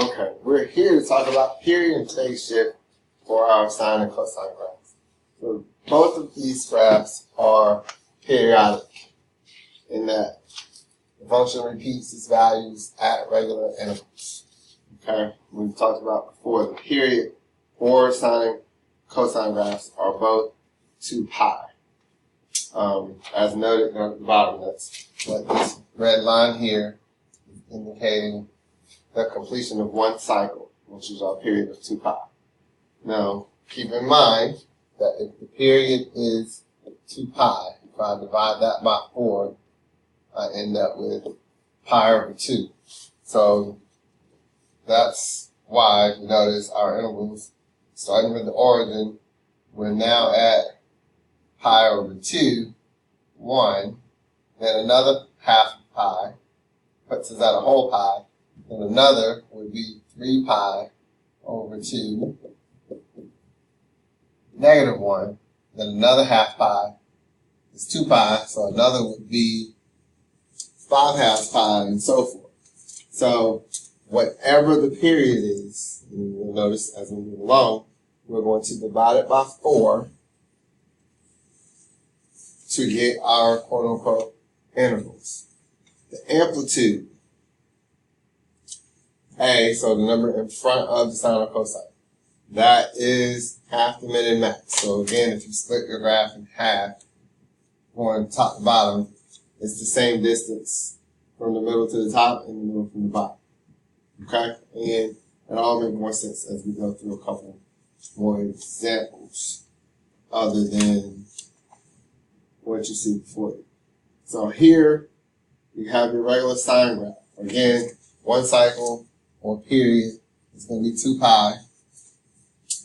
Okay, we're here to talk about period and phase shift for our sine and cosine graphs. So both of these graphs are periodic in that the function repeats its values at regular intervals. Okay, we've talked about before the period for sine and cosine graphs are both 2 pi. As noted at the bottom, that's what this red line here is indicating the completion of one cycle, which is our period of 2 pi. Now, keep in mind that if the period is 2 pi, if I divide that by 4, I end up with pi over 2. So that's why you notice our intervals, starting with the origin, we're now at pi over 2, 1, then another half pi, puts us at a whole pi, then another would be 3 pi over 2, negative 1, then another half pi is 2 pi, so another would be 5 half pi, and so forth. So whatever the period is, you'll notice as we move along, we're going to divide it by 4 to get our quote-unquote intervals. The amplitude, A, so the number in front of the sine or cosine, that is half the min and max. So again, if you split your graph in half, going top to bottom, it's the same distance from the middle to the top and the middle from the bottom. Okay? And it all makes more sense as we go through a couple more examples other than what you see before you. So here you have your regular sine graph. Again, one cycle or period is going to be 2 pi.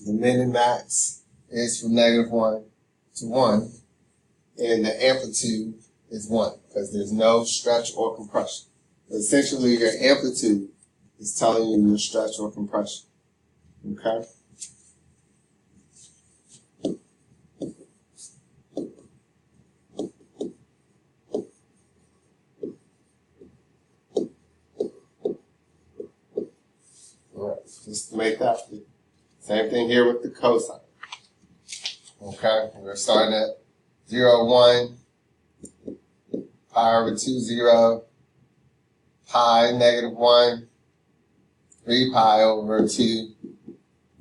The min and max is from negative 1 to 1. And the amplitude is 1 because there's no stretch or compression. Essentially, your amplitude is telling you your stretch or compression. Okay? Just to make that clear. Same thing here with the cosine. Okay, we're starting at 0, 1, pi over 2, 0, pi, negative 1, 3 pi over 2,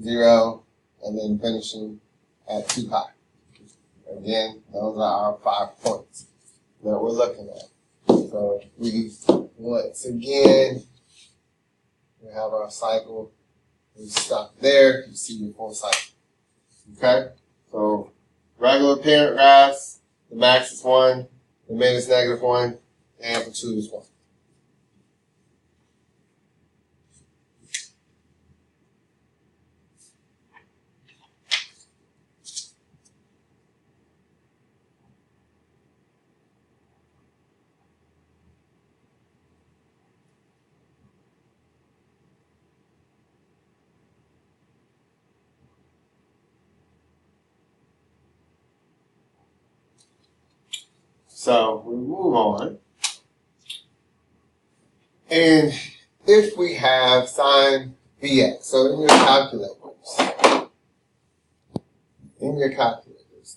0, and then finishing at 2 pi. Again, those are our 5 points that we're looking at. So we, once again, we have our cycle. We stop there, you see your full cycle. Okay? So, regular parent graphs, the max is 1, the min is negative 1, the amplitude is 1. So we move on. And if we have sine Vx, so in your calculators,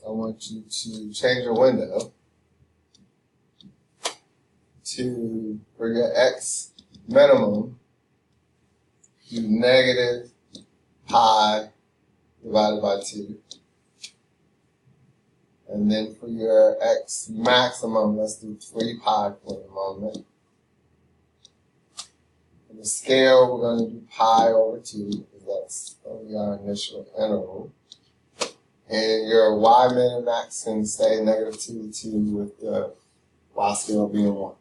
I want you to change your window to, for your x minimum, do negative pi divided by 2. And then for your x maximum, let's do 3 pi for the moment. For the scale, we're going to do pi over 2, because that's going to be our initial interval. And your y min and max can stay negative 2 to 2 with the y scale being 1.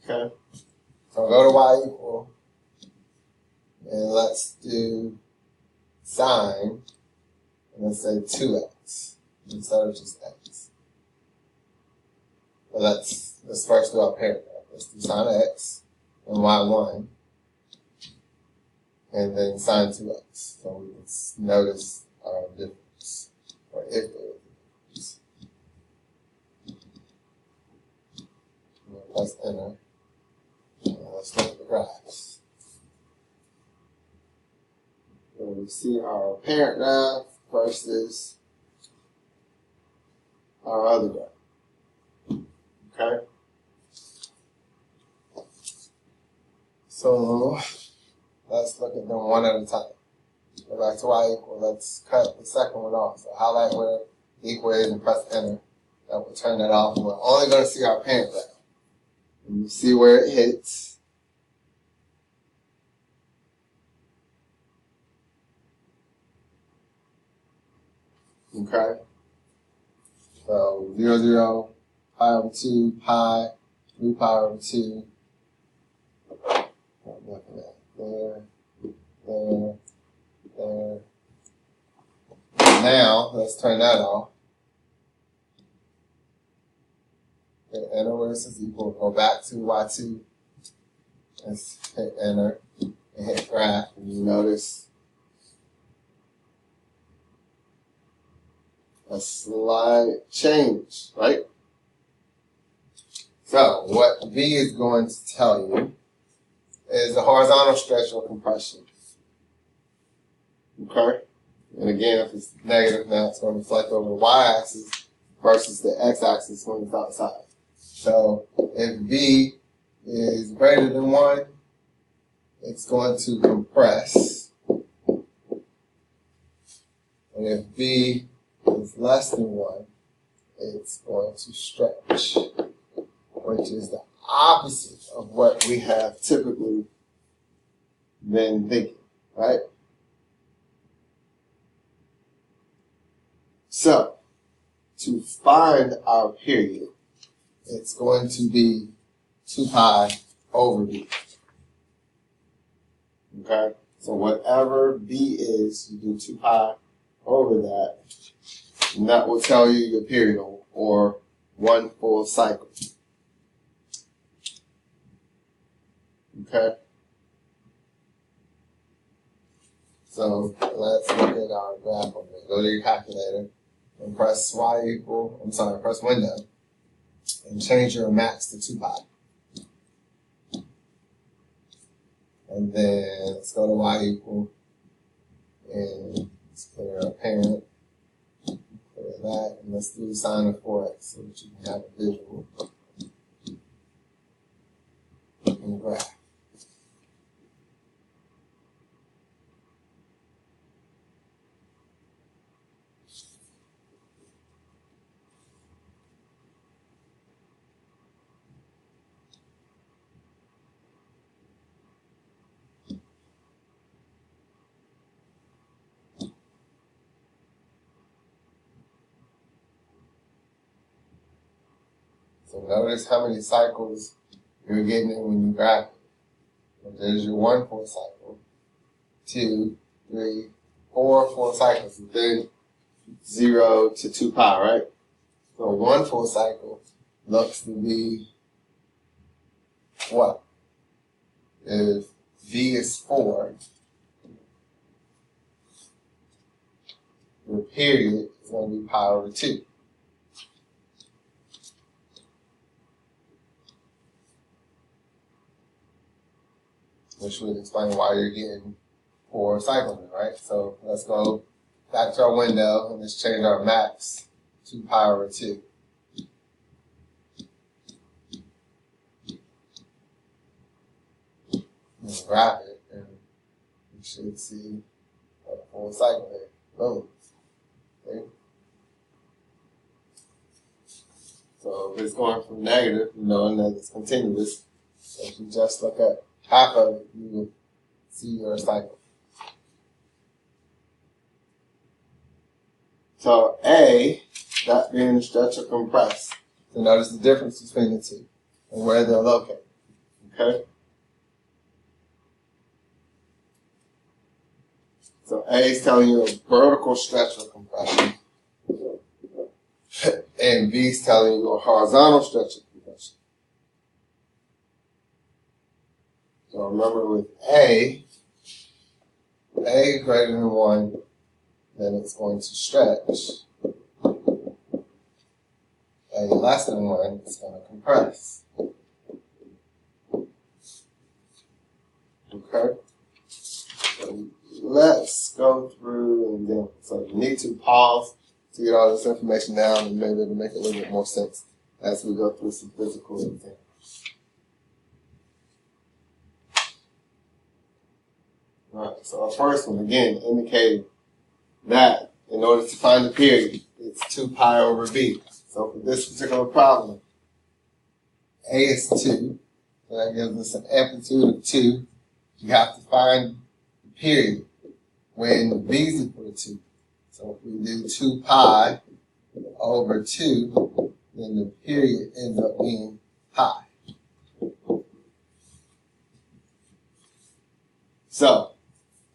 Okay? So go to y equal, and let's do sine, and let's say 2x. Instead of just x. So let's first do our parent graph. Let's do sine x and y1, and then sine 2x. So we can notice our difference, or if there is a difference. Press enter, and let's look at the graphs. we see our parent graph versus our other graph. Okay? So let's look at them one at a time. Go back to y equal. Let's cut the second one off. So highlight where the equal is and press enter. That will turn that off. And we're only going to see our parent graph. And you see where it hits. Okay? So 0, 0, pi over 2, pi, 3 pi over 2. I'm looking at there, there, there. Now, let's turn that off. Hit enter where it says equal. Go back to y2. Let's hit enter and hit graph. And you notice a slight change, right? So, what V is going to tell you is the horizontal stretch or compression. Okay? And again, if it's negative now, it's going to reflect over the y-axis versus the x-axis when it's outside. So, if V is greater than 1, it's going to compress. And if V is less than 1, it's going to stretch, which is the opposite of what we have typically been thinking, right? So, to find our period, it's going to be 2 pi over V. Okay? So whatever V is, you do 2 pi over that, and that will tell you your period, or one full cycle. Okay? So let's look at our graph over there. Go to your calculator and press press window and change your max to 2 pi. And then let's go to y equal and let's clear our parent, clear that, and let's do sine of 4x so that you can have a visual and graph. So notice how many cycles you're getting in when you graph it. So there's your 1 full cycle, 2, 3, 4 full cycles, and then 0 to 2 pi, right? So 1 full cycle looks to be what? If V is 4, your period is going to be pi over 2. Which would explain why you're getting 4 cycles, right? So let's go back to our window and let's change our max to pi over 2. And graph it, and you should see a full cycle there. Boom. Okay. So if it's going from negative, knowing that it's continuous, so if you just look at half of it, you will see your cycle. So A, that being stretch or compress. So notice the difference between the two and where they're located. Okay? So A is telling you a vertical stretch or compression. And B is telling you a horizontal stretch or compression. So remember with A greater than 1, then it's going to stretch. A less than 1, it's going to compress. Okay? So let's go through and then, so you need to pause to get all this information down and maybe it'll make a little bit more sense as we go through some physical examples. Alright, so our first one, again, indicating that in order to find the period, it's 2 pi over b. So for this particular problem, A is 2, so that gives us an amplitude of 2. You have to find the period when b is equal to 2. So if we do 2 pi over 2, then the period ends up being pi. So,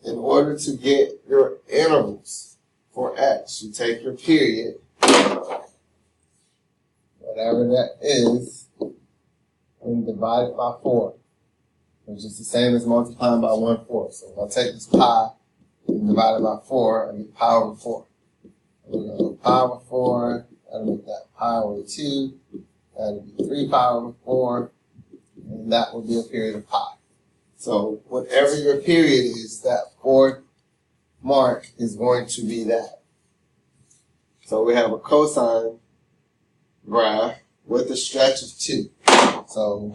in order to get your intervals for x, you take your period, whatever that is, and divide it by 4, which is the same as multiplying by 1/4. So if I take this pi and divide it by 4, I get pi over 4. We're going to go pi over 4, that'll make that pi over 2, that'll be 3 pi over 4, and that will be a period of pi. So whatever your period is, that 4th mark is going to be that. So we have a cosine graph with a stretch of 2. So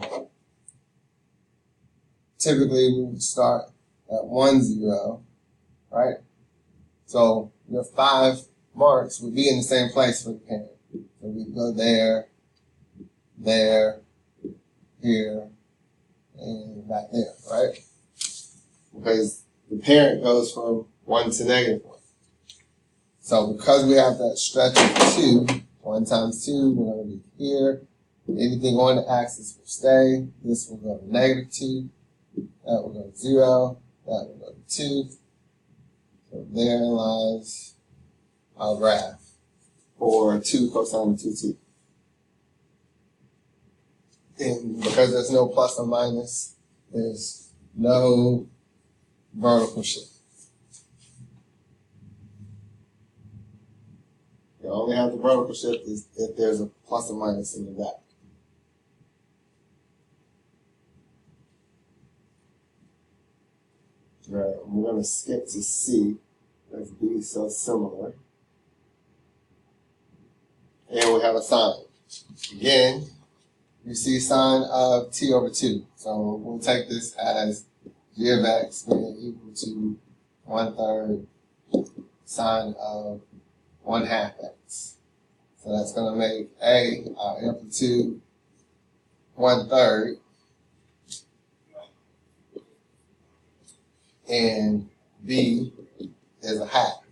typically we would start at 1, 0, right? So your 5 marks would be in the same place for the parent. So we go there, there, here, and back there, right? Because the parent goes from 1 to -1. So because we have that stretch of 2, 1 times 2, we're going to be here. Anything on the axis will stay. This will go to -2. That will go to 0. That will go to 2. So there lies our graph for 2 cosine of 2t. And because there's no plus or minus, there's no vertical shift. You only have the vertical shift is if there's a plus or minus in the back. Right, we're going to skip to C, because B is so similar. And we have a sign. Again, you see sine of t over 2. So we'll take this as g of x being equal to 1/3 sine of 1/2 x. So that's going to make A, our amplitude, 1/3, and B is a half.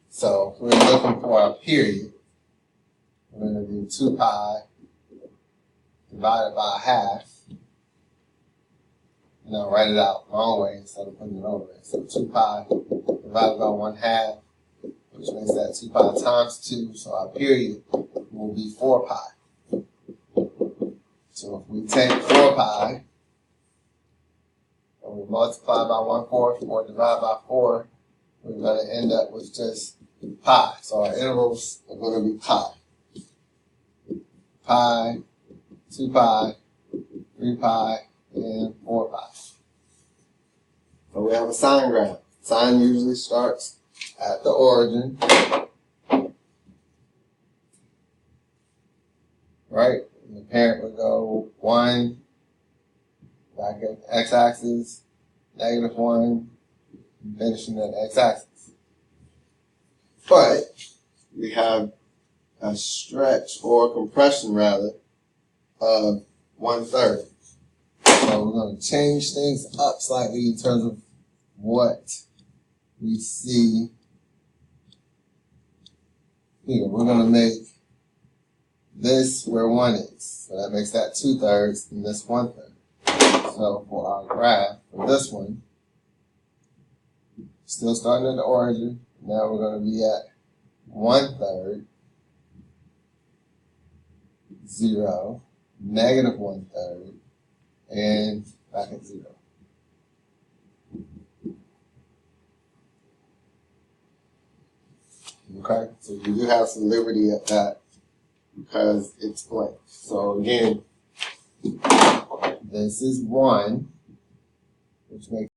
So if we're looking for our period, we're going to do 2 pi divided by a half. And I'll write it out the wrong way instead of putting it over there. So 2 pi divided by 1/2, which makes that 2 pi times 2. So our period will be 4 pi. So if we take 4 pi and we multiply by 1/4 or divide by 4, we're going to end up with just pi. So our intervals are going to be pi. Pi, 2 pi, 3 pi, and 4 pi. So we have a sine graph. Sine usually starts at the origin, right? And the parent would go 1, back at the x-axis, -1, and finishing at the x-axis. But we have a stretch, or compression rather, of 1/3. So we're going to change things up slightly in terms of what we see here. We're going to make this where 1 is. So that makes that 2/3 and this 1/3. So for our graph, for this one, still starting at the origin, now we're going to be at 1/3, 0, -1/3, and back at 0. Okay, so you do have some liberty at that because it's blank. So again, this is 1, which makes